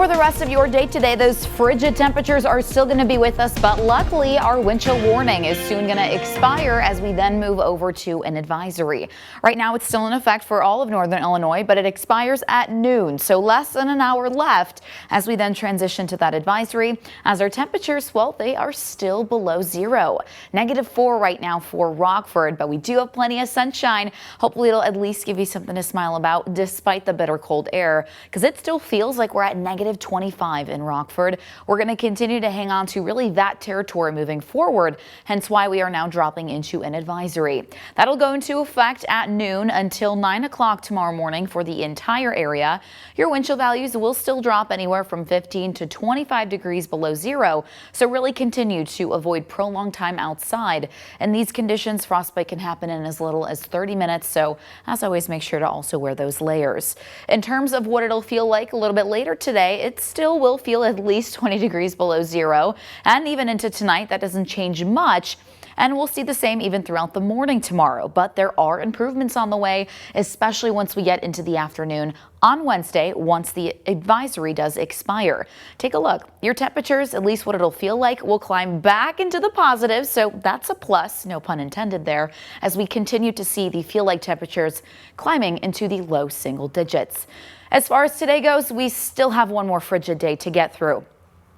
For the rest of your day today, those frigid temperatures are still going to be with us, but luckily our wind chill warning is soon going to expire as we then move over to an advisory. Right now it's still in effect for all of northern Illinois, but it expires at noon, so less than an hour left as we then transition to that advisory. As our temperatures, well, they are still below zero. -4 right now for Rockford, but we do have plenty of sunshine. Hopefully it'll at least give you something to smile about despite the bitter cold air, because it still feels like we're at -25 in Rockford. We're going to continue to hang on to really that territory moving forward, hence why we are now dropping into an advisory. That'll go into effect at noon until 9 o'clock tomorrow morning for the entire area. Your wind chill values will still drop anywhere from 15 to 25 degrees below zero, so really continue to avoid prolonged time outside. In these conditions, frostbite can happen in as little as 30 minutes, so as always, make sure to also wear those layers. In terms of what it'll feel like a little bit later today, it still will feel at least 20 degrees below zero, and even into tonight that doesn't change much. And we'll see the same even throughout the morning tomorrow, but there are improvements on the way, especially once we get into the afternoon on Wednesday once the advisory does expire. Take a look. Your temperatures, at least what it'll feel like, will climb back into the positives, so that's a plus, no pun intended there, as we continue to see the feel like temperatures climbing into the low single digits. As far as today goes, we still have one more frigid day to get through.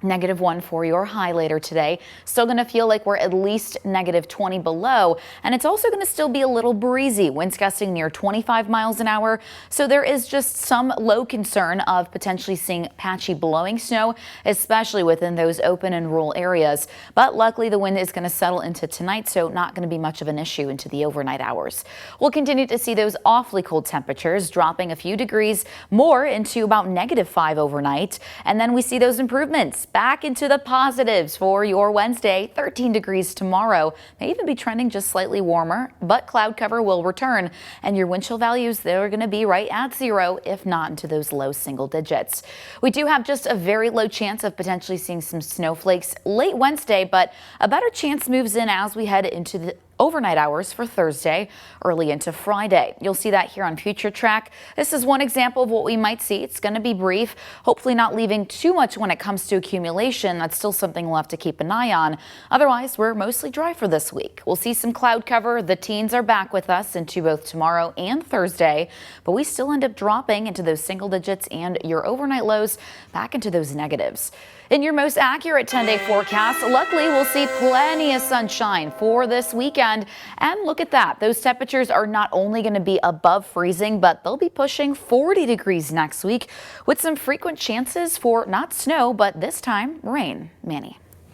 -1 for your high later today. Still going to feel like we're at least -20 below, and it's also going to still be a little breezy, winds gusting near 25 miles an hour. So there is just some low concern of potentially seeing patchy blowing snow, especially within those open and rural areas. But luckily the wind is going to settle into tonight, so not going to be much of an issue into the overnight hours. We'll continue to see those awfully cold temperatures dropping a few degrees more into about -5 overnight, and then we see those improvements back into the positives for your Wednesday. 13 degrees tomorrow. May even be trending just slightly warmer, but cloud cover will return, and your wind chill values, they're going to be right at zero, if not into those low single digits. We do have just a very low chance of potentially seeing some snowflakes late Wednesday, but a better chance moves in as we head into the overnight hours for Thursday, early into Friday. You'll see that here on Future Track. This is one example of what we might see. It's going to be brief, hopefully not leaving too much when it comes to accumulation. That's still something we'll have to keep an eye on. Otherwise, we're mostly dry for this week. We'll see some cloud cover. The teens are back with us into both tomorrow and Thursday, but we still end up dropping into those single digits and your overnight lows back into those negatives. In your most accurate 10-day forecast, luckily we'll see plenty of sunshine for this weekend. And look at that. Those temperatures are not only going to be above freezing, but they'll be pushing 40 degrees next week with some frequent chances for not snow, but this time rain. Manny.